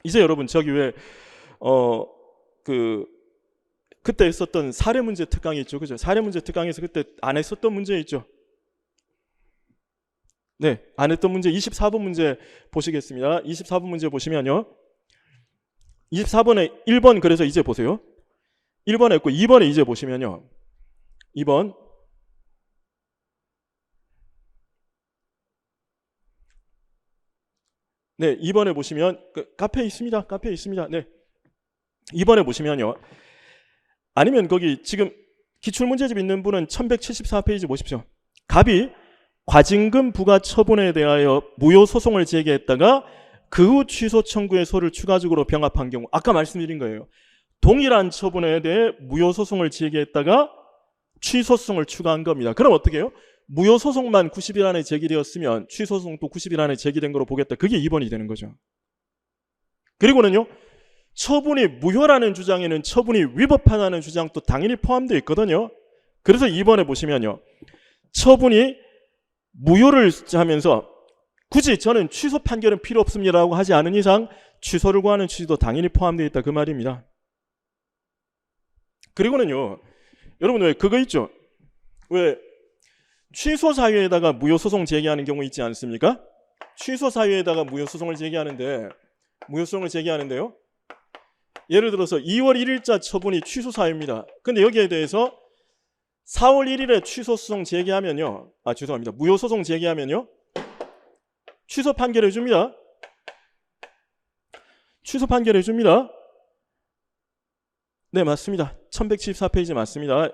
이제 여러분 저기 왜 그때 했었던 사례문제 특강이 있죠, 그죠? 사례문제 특강에서 그때 안 했었던 문제 있죠. 네, 안 했던 문제 24번 문제 보시겠습니다. 24번 문제 보시면요, 24번에 1번 그래서 이제 보세요. 1번 했고 2번에 이제 보시면요, 2번 네, 2번에 보시면 카페에 있습니다. 카페에 있습니다. 네, 2번에 보시면요, 아니면 거기 지금 기출문제집 있는 분은 1174페이지 보십시오. 갑이 과징금 부과 처분에 대하여 무효소송을 제기했다가 그 후 취소 청구의 소를 추가적으로 병합한 경우, 아까 말씀드린 거예요. 동일한 처분에 대해 무효소송을 제기했다가 취소소송을 추가한 겁니다. 그럼 어떻게 해요? 무효소송만 90일 안에 제기되었으면 취소소송도 90일 안에 제기된 거로 보겠다. 그게 2번이 되는 거죠. 그리고는요, 처분이 무효라는 주장에는 처분이 위법하다는 주장도 당연히 포함되어 있거든요. 그래서 2번에 보시면요, 처분이 무효를 하면서 굳이 저는 취소 판결은 필요 없습니다라고 하지 않은 이상 취소를 구하는 취지도 당연히 포함되어 있다, 그 말입니다. 그리고는요, 여러분 왜 그거 있죠? 왜 취소 사유에다가 무효소송 제기하는 경우 있지 않습니까? 취소 사유에다가 무효소송을 제기하는데요, 예를 들어서 2월 1일자 처분이 취소 사유입니다. 근데 여기에 대해서 4월 1일에 취소소송 제기하면요, 죄송합니다, 무효소송 제기하면요, 취소 판결 해줍니다. 취소 판결 해줍니다. 네, 맞습니다. 1174페이지 맞습니다.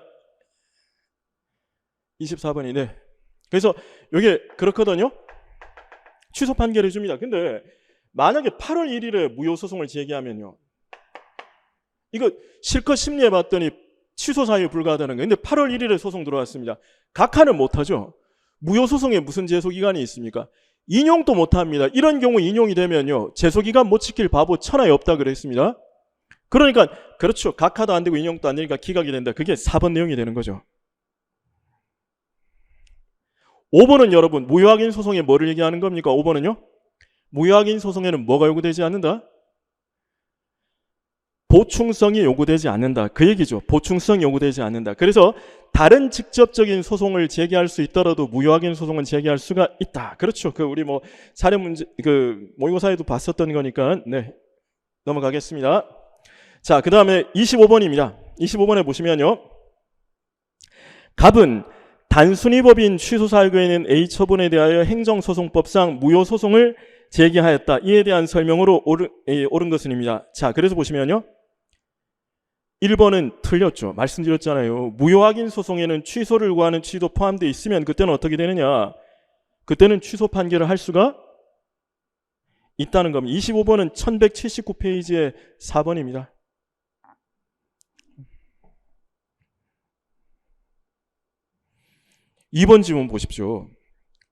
24번이. 네. 그래서 이게 그렇거든요. 취소 판결 해줍니다. 근데 만약에 8월 1일에 무효소송을 제기하면요, 이거 실컷 심리해봤더니 취소 사유 불가하다는 거예요. 근데 8월 1일에 소송 들어왔습니다. 각하는 못하죠. 무효소송에 무슨 제소기간이 있습니까? 인용도 못합니다. 이런 경우 인용이 되면요, 제소기간 못 지킬 바보 천하에 없다 그랬습니다. 그러니까 그렇죠, 각하도 안 되고 인용도 안 되니까 기각이 된다. 그게 4번 내용이 되는 거죠. 5번은 여러분 무효확인 소송에 뭐를 얘기하는 겁니까? 5번은요, 무효확인 소송에는 뭐가 요구되지 않는다? 보충성이 요구되지 않는다, 그 얘기죠. 보충성이 요구되지 않는다. 그래서 다른 직접적인 소송을 제기할 수 있더라도 무효확인 소송은 제기할 수가 있다. 그렇죠. 우리 뭐 사례 문제 모의고사에도 봤었던 거니까. 네, 넘어가겠습니다. 자, 그 다음에 25번입니다. 25번에 보시면요, 갑은 단순히 법인 취소 사유에는 A 처분에 대하여 행정소송법상 무효소송을 제기하였다. 이에 대한 설명으로 옳은 것은입니다. 자, 그래서 보시면요, 1번은 틀렸죠. 말씀드렸잖아요. 무효확인 소송에는 취소를 구하는 취지도 포함되어 있으면 그때는 어떻게 되느냐? 그때는 취소 판결을 할 수가 있다는 겁니다. 25번은 1179페이지의 4번입니다. 이번 지문 보십시오.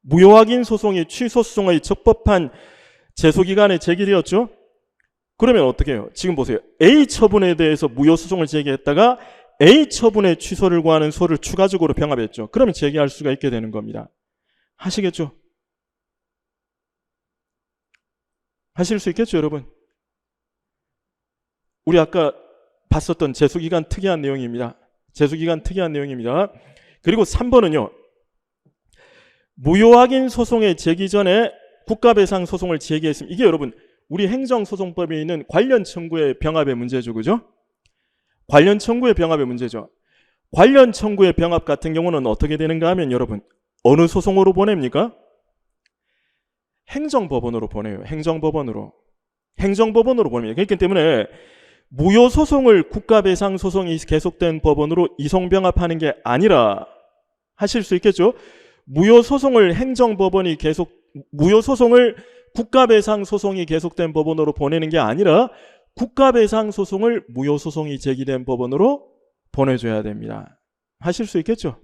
무효확인 소송이 취소 소송의 적법한 제소기간에 제기되었죠? 그러면 어떻게 해요? 지금 보세요. A 처분에 대해서 무효소송을 제기했다가 A 처분의 취소를 구하는 소를 추가적으로 병합했죠. 그러면 제기할 수가 있게 되는 겁니다. 하시겠죠? 하실 수 있겠죠, 여러분? 우리 아까 봤었던 제소기간 특이한 내용입니다. 제소기간 특이한 내용입니다. 그리고 3번은요, 무효확인 소송의 제기 전에 국가배상 소송을 제기했습니다. 이게 여러분 우리 행정소송법에 있는 관련 청구의 병합의 문제죠, 그죠? 관련 청구의 병합의 문제죠. 관련 청구의 병합 같은 경우는 어떻게 되는가 하면 여러분 어느 소송으로 보냅니까? 행정법원으로 보내요. 행정법원으로 보냅니다. 그렇기 때문에 무효소송을 국가배상소송이 계속된 법원으로 이송병합하는 게 아니라, 하실 수 있겠죠? 무효소송을 국가배상소송이 계속된 법원으로 보내는 게 아니라 국가배상소송을 무효소송이 제기된 법원으로 보내줘야 됩니다. 하실 수 있겠죠?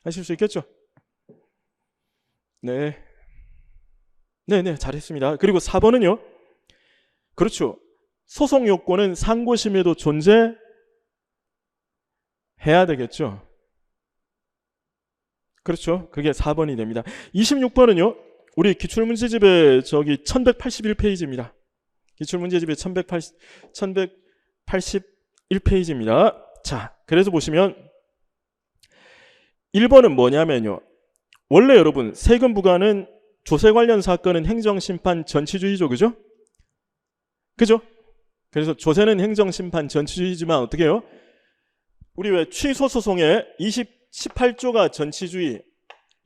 하실 수 있겠죠? 네. 네네, 잘했습니다. 그리고 4번은요, 그렇죠, 소송 요건은 상고심에도 존재해야 되겠죠. 그렇죠, 그게 4번이 됩니다. 26번은요 우리 기출문제집의 저기 1181페이지입니다. 기출문제집의 1181페이지입니다. 자, 그래서 보시면 1번은 뭐냐면요. 원래 여러분 세금 부과는 조세 관련 사건은 행정심판 전치주의죠. 그죠? 그죠? 그래서 조세는 행정심판 전치주의지만 어떻게 해요? 우리 왜 취소소송에 18조가 전치주의,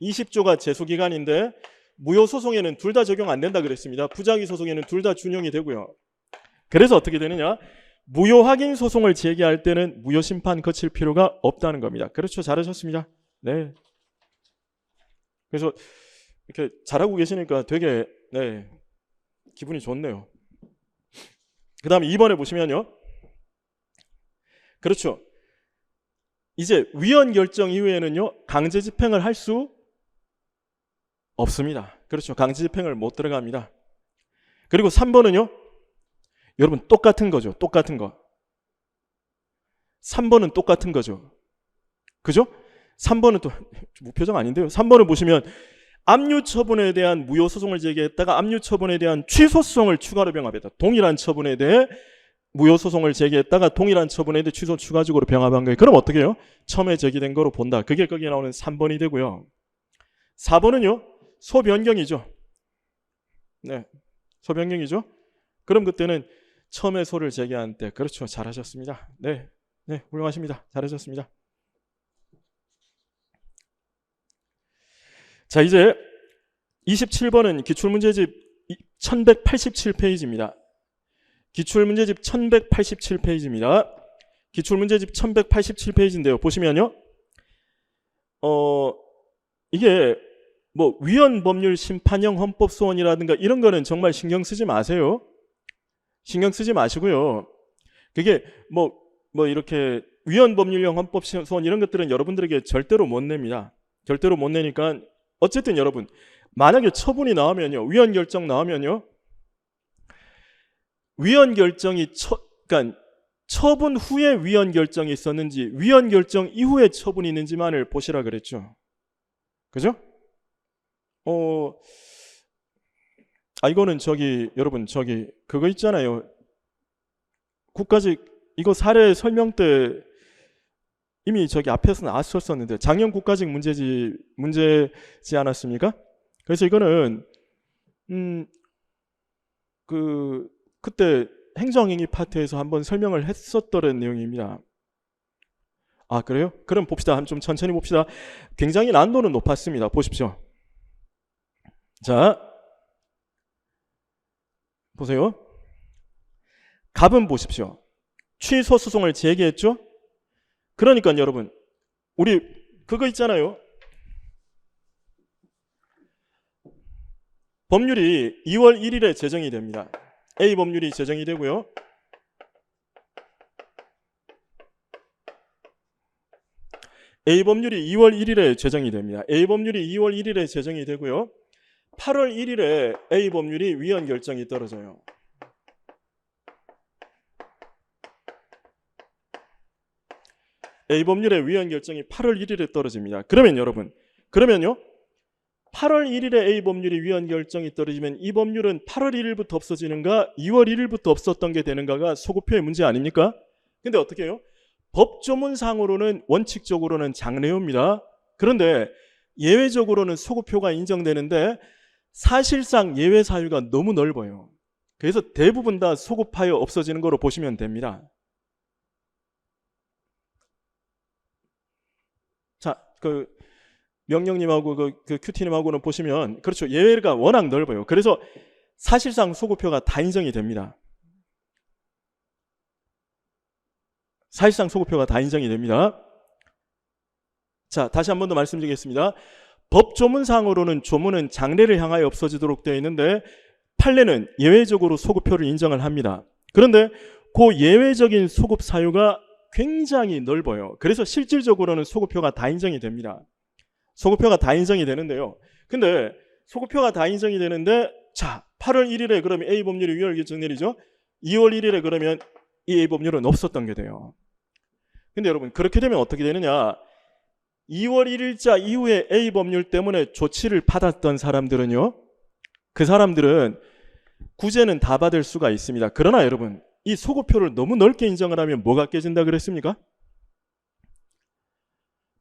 20조가 제소기간인데 무효소송에는 둘 다 적용 안 된다 그랬습니다. 부작위 소송에는 둘 다 준용이 되고요. 그래서 어떻게 되느냐? 무효 확인 소송을 제기할 때는 무효 심판 거칠 필요가 없다는 겁니다. 그렇죠. 잘하셨습니다. 네. 그래서 이렇게 잘하고 계시니까 되게 기분이 좋네요. 그 다음에 2번에 보시면요. 그렇죠. 이제 위헌 결정 이후에는요. 강제 집행을 할 수 없습니다. 그렇죠. 강제 집행을 못 들어갑니다. 그리고 3번은요. 여러분 똑같은 거죠. 똑같은 거. 3번은 똑같은 거죠. 그죠? 3번은 또 무표정 아닌데요. 3번을 보시면 압류 처분에 대한 무효 소송을 제기했다가 압류 처분에 대한 취소 소송을 추가로 병합했다. 동일한 처분에 대해 무효 소송을 제기했다가 동일한 처분에 대해 취소 추가적으로 병합한 거예요. 그럼 어떻게 해요? 처음에 제기된 거로 본다. 그게 거기에 나오는 3번이 되고요. 4번은요. 소변경이죠. 네. 소변경이죠. 그럼 그때는 처음에 소를 제기한 때. 그렇죠. 잘하셨습니다. 네. 네, 훌륭하십니다. 잘하셨습니다. 자, 이제 27번은 기출문제집 1187페이지입니다. 기출문제집 1187페이지입니다. 기출문제집 1187페이지인데요. 보시면요. 이게 뭐 위헌 법률 심판형 헌법 소원이라든가 이런 거는 정말 신경 쓰지 마세요. 신경 쓰지 마시고요. 그게 뭐 이렇게 위헌 법률형 헌법 소원 이런 것들은 여러분들에게 절대로 못 냅니다. 절대로 못 내니까 어쨌든 여러분 만약에 처분이 나오면요. 위헌 결정 나오면요. 위헌 결정이 그러니까 처분 후에 위헌 결정이 있었는지 위헌 결정 이후에 처분이 있는지만을 보시라 그랬죠. 그죠? 이거는 여러분 그거 있잖아요. 국가직 이거 사례 설명 때 이미 앞에서 나왔었는데 작년 국가직 문제지 않았습니까? 그래서 이거는 그때 행정행위 파트에서 한번 설명을 했었던 내용입니다. 아, 그래요? 그럼 봅시다. 좀 천천히 봅시다. 굉장히 난도는 높았습니다. 보십시오. 자, 보세요. 갑은 보십시오. 취소 소송을 제기했죠? 그러니까 여러분, 우리 그거 있잖아요. 법률이 2월 1일에 제정이 됩니다. A 법률이 제정이 되고요. A 법률이 2월 1일에 제정이 됩니다. A 법률이 2월 1일에 제정이 되고요. 8월 1일에 A 법률이 위헌 결정이 떨어져요. A 법률의 위헌 결정이 8월 1일에 떨어집니다. 그러면 여러분, 그러면요. 8월 1일에 A 법률이 위헌 결정이 떨어지면 이 법률은 8월 1일부터 없어지는가 2월 1일부터 없었던 게 되는가가 소급표의 문제 아닙니까? 근데 어떻게 해요? 법조문상으로는 원칙적으로는 장래효입니다. 그런데 예외적으로는 소급표가 인정되는데 사실상 예외 사유가 너무 넓어요. 그래서 대부분 다 소급하여 없어지는 거로 보시면 됩니다. 자, 명령님하고 그 큐티님하고는 보시면 그렇죠. 예외가 워낙 넓어요. 그래서 사실상 소급표가 다 인정이 됩니다. 사실상 소급표가 다 인정이 됩니다. 자, 다시 한 번 더 말씀드리겠습니다. 법조문상으로는 조문은 장래를 향하여 없어지도록 되어 있는데 판례는 예외적으로 소급표를 인정을 합니다. 그런데 그 예외적인 소급 사유가 굉장히 넓어요. 그래서 실질적으로는 소급표가 다 인정이 됩니다. 소급표가 다 인정이 되는데요. 근데 소급표가 다 인정이 되는데 자, 8월 1일에 그러면 A 법률이 위헌 결정 내리죠. 2월 1일에 그러면 이 A 법률은 없었던 게 돼요. 근데 여러분 그렇게 되면 어떻게 되느냐? 2월 1일자 이후에 A 법률 때문에 조치를 받았던 사람들은요. 그 사람들은 구제는 다 받을 수가 있습니다. 그러나 여러분, 이 소급표를 너무 넓게 인정을 하면 뭐가 깨진다 그랬습니까?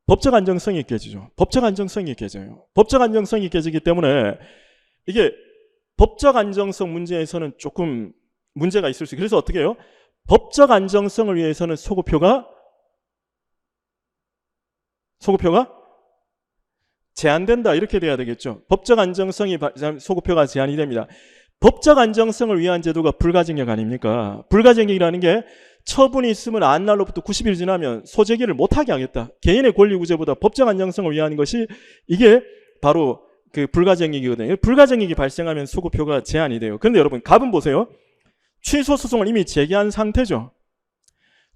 법적 안정성이 깨지죠. 법적 안정성이 깨져요. 법적 안정성이 깨지기 때문에 이게 법적 안정성 문제에서는 조금 문제가 있을 수 있어요. 그래서 어떻게 해요? 법적 안정성을 위해서는 소급표가 제한된다 이렇게 돼야 되겠죠. 법적 안정성이 소급표가 제한이 됩니다. 법적 안정성을 위한 제도가 불가증력 아닙니까? 불가증력이라는 게 처분이 있으면 안 날로부터 90일 지나면 소재기를 못하게 하겠다. 개인의 권리 구제보다 법적 안정성을 위한 것이 이게 바로 그 불가증력이거든요. 불가증력이 발생하면 소급표가 제한이 돼요. 그런데 여러분 갑은 보세요. 취소 소송을 이미 제기한 상태죠.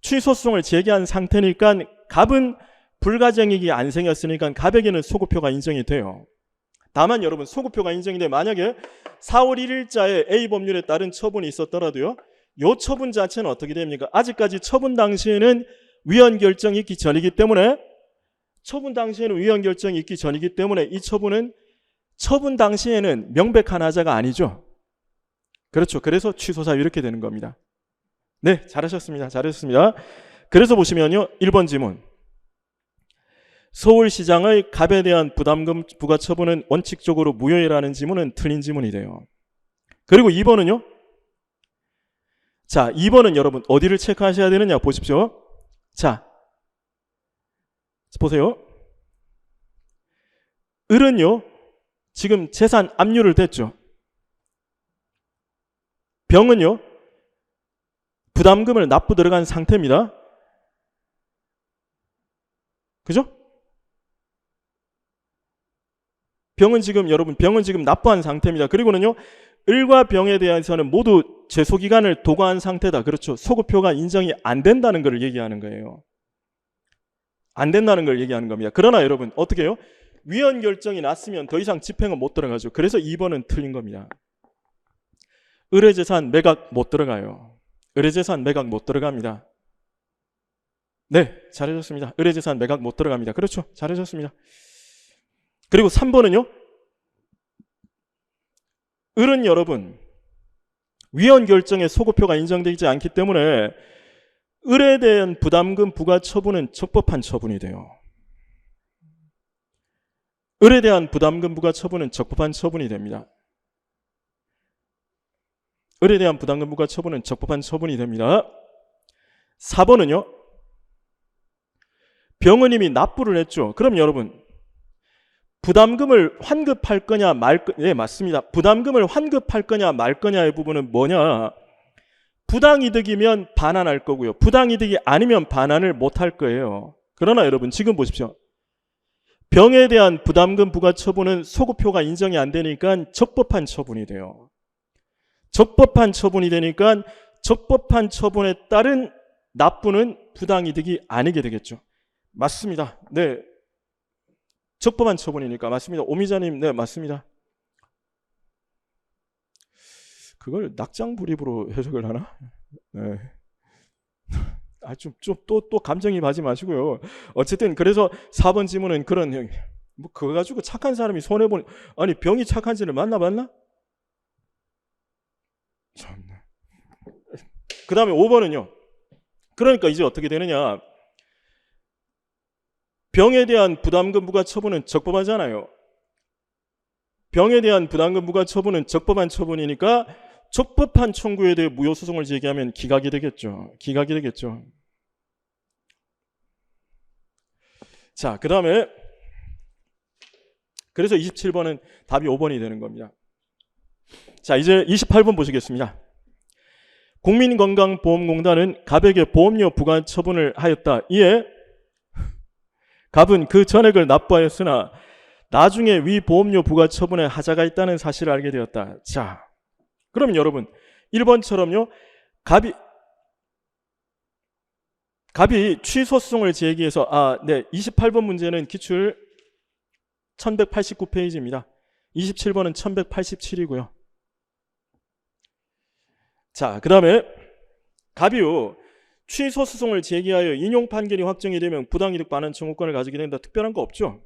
취소 소송을 제기한 상태니까 갑은 불가증력이 안 생겼으니까 갑에게는 소급표가 인정이 돼요. 다만 여러분 소급표가 인정이 돼 만약에 4월 1일자에 A 법률에 따른 처분이 있었더라도요. 요 처분 자체는 어떻게 됩니까? 아직까지 처분 당시에는 위헌 결정이 있기 전이기 때문에 이 처분은 처분 당시에는 명백한 하자가 아니죠. 그렇죠. 그래서 취소 사유 이렇게 되는 겁니다. 네, 잘하셨습니다. 그래서 보시면요. 1번 지문. 서울시장의 갑에 대한 부담금 부과 처분은 원칙적으로 무효라는 지문은 틀린 지문이 돼요. 그리고 2번은요. 자, 2번은 여러분 어디를 체크하셔야 되느냐 보십시오. 자, 보세요. 을은요. 지금 재산 압류를 됐죠. 병은요. 부담금을 납부 들어간 상태입니다. 그죠? 병은 지금 납부한 상태입니다. 그리고는요. 을과 병에 대해서는 모두 제소기간을 도과한 상태다. 그렇죠. 소급표가 인정이 안 된다는 걸 얘기하는 거예요. 안 된다는 걸 얘기하는 겁니다. 그러나 여러분 어떻게 해요? 위헌 결정이 났으면 더 이상 집행은 못 들어가죠. 그래서 2번은 틀린 겁니다. 의뢰재산 매각 못 들어가요. 의뢰재산 매각 못 들어갑니다. 네, 잘해줬습니다. 의뢰재산 매각 못 들어갑니다. 그렇죠. 잘해줬습니다. 그리고 3번은요. 을은 여러분 위헌 결정의 소급표가 인정되지 않기 때문에 을에 대한 부담금 부과 처분은 적법한 처분이 돼요. 을에 대한 부담금 부과 처분은 적법한 처분이 됩니다. 을에 대한 부담금 부과 처분은 적법한 처분이 됩니다. 4번은요. 병은 이미 납부를 했죠. 그럼 여러분 부담금을 환급할 거냐 말 거냐. 네, 맞습니다. 부담금을 환급할 거냐 말 거냐의 부분은 뭐냐. 부당이득이면 반환할 거고요. 부당이득이 아니면 반환을 못할 거예요. 그러나 여러분 지금 보십시오. 병에 대한 부담금 부과 처분은 소급표가 인정이 안 되니까 적법한 처분이 돼요. 적법한 처분이 되니까 적법한 처분에 따른 납부는 부당이득이 아니게 되겠죠. 맞습니다. 네, 적법한 처분이니까 맞습니다. 오미자님, 네 맞습니다. 그걸 낙장불입으로 해석을 하나? 네. 또 감정이입하지 마시고요. 어쨌든 그래서 4번 지문은 그런 뭐 그거 가지고 착한 사람이 손해 보니 아니 병이 착한지를 만나봤나? 참나. 그 다음에 5번은요. 그러니까 이제 어떻게 되느냐? 병에 대한 부담금 부과 처분은 적법하잖아요. 병에 대한 부담금 부과 처분은 적법한 처분이니까 적법한 청구에 대해 무효소송을 제기하면 기각이 되겠죠. 기각이 되겠죠. 자, 그 다음에 그래서 27번은 답이 5번이 되는 겁니다. 자, 이제 28번 보시겠습니다. 국민건강보험공단은 갑에게 보험료 부과 처분을 하였다. 이에 갑은 그 전액을 납부하였으나 나중에 위 보험료 부과 처분에 하자가 있다는 사실을 알게 되었다. 자, 그럼 여러분 1번처럼요. 갑이 취소소송을 제기해서 28번 문제는 기출 1189페이지입니다. 27번은 1187이고요. 자, 그 다음에 갑이요. 취소소송을 제기하여 인용 판결이 확정이 되면 부당이득 반환 청구권을 가지게 된다. 특별한 거 없죠.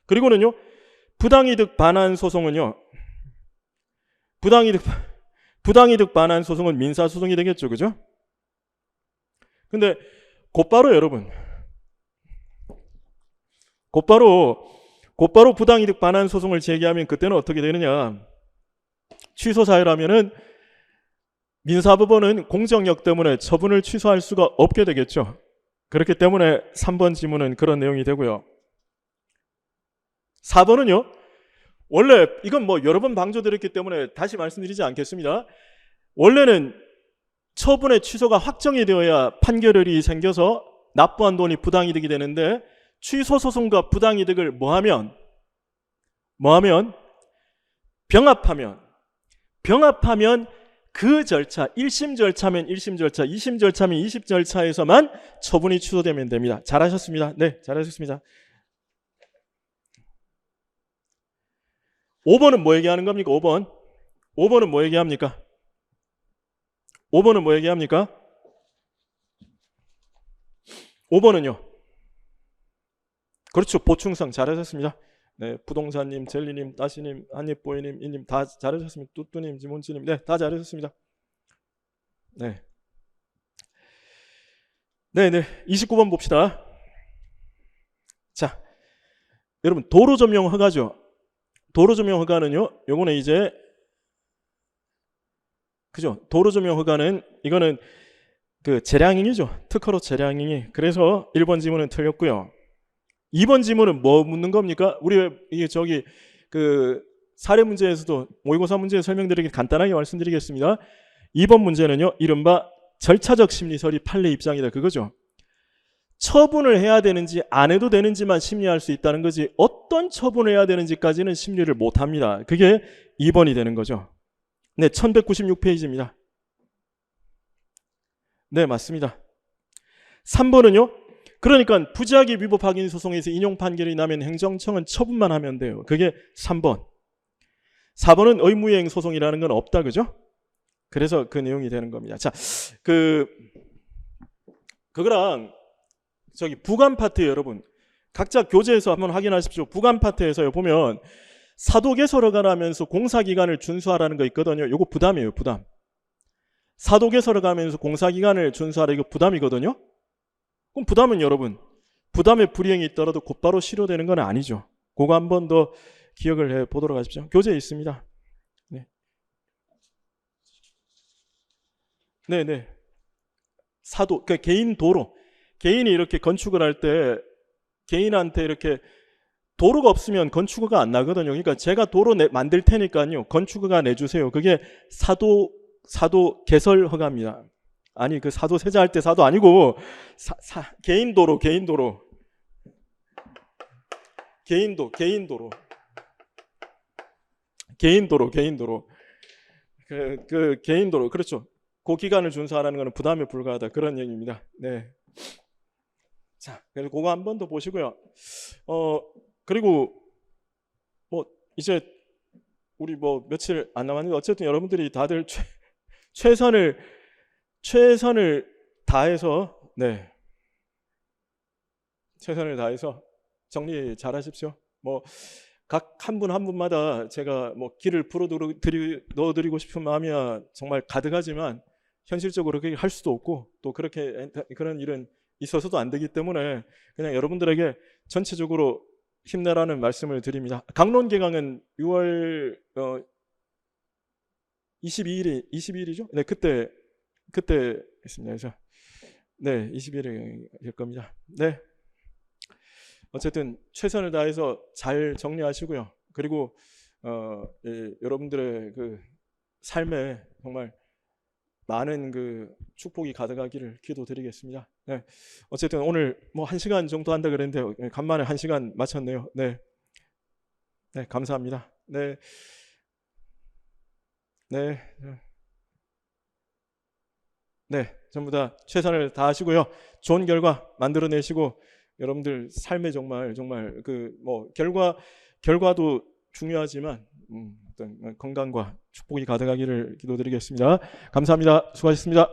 그리고는요. 부당이득 반환 소송은요. 부당이득 반환 소송은 민사 소송이 되겠죠, 그죠? 근데 곧바로 여러분, 곧바로 부당이득 반환 소송을 제기하면 그때는 어떻게 되느냐? 취소 사유라면은 민사법원은 공정력 때문에 처분을 취소할 수가 없게 되겠죠. 그렇기 때문에 3번 지문은 그런 내용이 되고요. 4번은요. 원래 이건 뭐 여러 번 방조드렸기 때문에 다시 말씀드리지 않겠습니다. 원래는 처분의 취소가 확정이 되어야 판결이 생겨서 납부한 돈이 부당이득이 되는데 취소 소송과 부당이득을 뭐하면 병합하면 그 절차, 1심 절차면 1심 절차, 2심 절차면 2심 절차에서만 처분이 취소되면 됩니다. 잘하셨습니다. 네, 잘하셨습니다. 5번은 뭐 얘기하는 겁니까? 5번은 뭐 얘기합니까? 5번은 뭐 얘기합니까? 5번은요. 그렇죠. 보충성 잘하셨습니다. 네, 부동산님, 젤리님, 따시님, 한입보이님, 이님 다 잘하셨습니다. 뚜뚜님, 지몬치님, 네, 다 잘하셨습니다. 네, 29번 봅시다. 자, 여러분 도로 점용 허가죠. 도로 점용 허가는요, 요거는 이제 그죠? 도로 점용 허가는 이거는 그 재량행위죠. 특허로 재량행위. 그래서 1번 지문은 틀렸고요. 2번 지문은 뭐 묻는 겁니까? 우리 이게 저기 그 사례 문제에서도 모의고사 문제 설명드리기 간단하게 말씀드리겠습니다. 2번 문제는요, 이른바 절차적 심리설이 판례 입장이다 그거죠. 처분을 해야 되는지 안 해도 되는지만 심리할 수 있다는 거지 어떤 처분을 해야 되는지까지는 심리를 못합니다. 그게 2번이 되는 거죠. 네, 1196페이지입니다. 네, 맞습니다. 3번은요. 그러니까 부작위 위법 확인 소송에서 인용 판결이 나면 행정청은 처분만 하면 돼요. 그게 3번. 4번은 의무이행 소송이라는 건 없다, 그죠? 그래서 그 내용이 되는 겁니다. 자, 그거랑 저기 부관 파트 여러분 각자 교재에서 한번 확인하십시오. 부관 파트에서요 보면 사도 개설허가를 하면서 공사기간을 준수하라는 거 있거든요. 이거 부담이에요, 부담. 사도 개설허가 하면서 공사기간을 준수하라 이거 부담이거든요. 그럼 부담은 여러분, 부담의 불이행이 있더라도 곧바로 실효되는 건 아니죠. 그거 한 번 더 기억을 해 보도록 하십시오. 교재에 있습니다. 네. 사도, 그러니까 개인 도로. 개인이 이렇게 건축을 할 때 개인한테 이렇게 도로가 없으면 건축허가 안 나거든요. 그러니까 제가 도로 만들 테니까요. 건축허가 내주세요. 그게 사도 개설 허가입니다. 아니 그 사도 세자할 때 사도 아니고 개인 도로 개인 도로 그 개인 도로 그렇죠. 그 기간을 준수하라는 것은 부담에 불과하다 그런 얘기입니다. 네. 자, 그래서 그거 한 번 더 보시고요. 그리고 뭐 이제 우리 뭐 며칠 안 남았는데 어쨌든 여러분들이 다들 최선을 다해서 최선을 다해서 정리 잘 하십시오. 뭐 각 한 분 한 분마다 제가 뭐 길을 넣어드리고 싶은 마음이야 정말 가득하지만 현실적으로 그렇게 할 수도 없고 또 그렇게 그런 일은 있어서도 안 되기 때문에 그냥 여러분들에게 전체적으로 힘내라는 말씀을 드립니다. 강론 개강은 6월 22일이죠? 네, 그때 있습니다. 그래서 네, 22일에 될 겁니다. 네. 어쨌든 최선을 다해서 잘 정리하시고요. 그리고 여러분들의 그 삶에 정말 많은 그 축복이 가득하기를 기도드리겠습니다. 네. 어쨌든 오늘 뭐 1시간 정도 한다 그랬는데 간만에 1시간 마쳤네요. 네. 네, 감사합니다. 네. 전부 다 최선을 다하시고요. 좋은 결과 만들어내시고 여러분들 삶에 정말 그 뭐 결과도 중요하지만 어떤 건강과 축복이 가득하기를 기도드리겠습니다. 감사합니다. 수고하셨습니다.